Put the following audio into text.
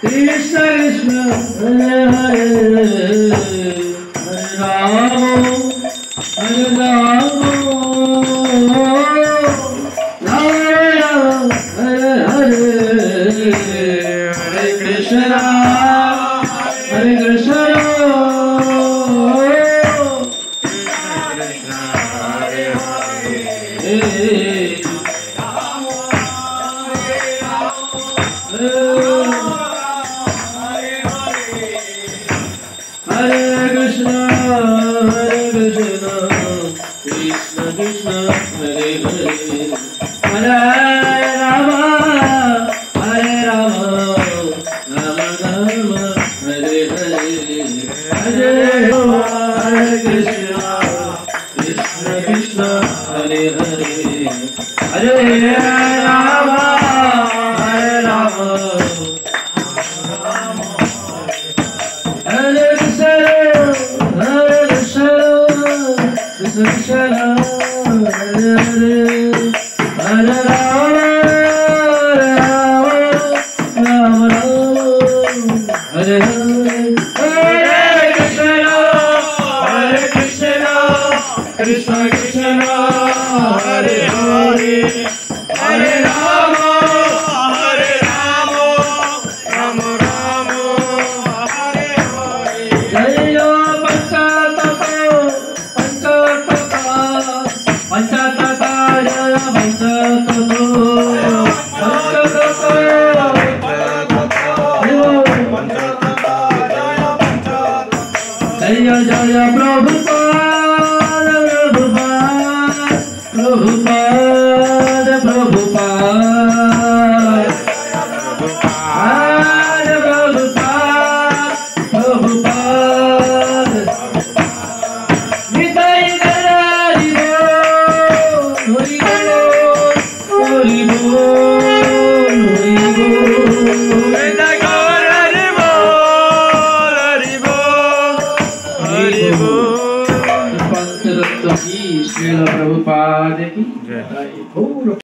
Krishna Krishna Hare Hare Hare Rama Hare Rama Rama Rama Hare Hare Hare Krishna Hare Krishna Krishna Krishna Hare Hare Hare Rama Hare Rama Rama Rama Hare Hare Hare Rama Hare Krishna Krishna Krishna Hare Hare Hare Rama Hare Rama Hare Krishna Krishna Hare Hare Hare Rama Rama Rama Hare Hare Hare Krishna Krishna Krishna Hare Hare Hare Rama Rama Rama Hare Hare Jai Panchatattva Jaya Jaya Prabhupada Prabhupada Prabhupada Prabhupada Nitai Hari Hari Hari Prabhupada ki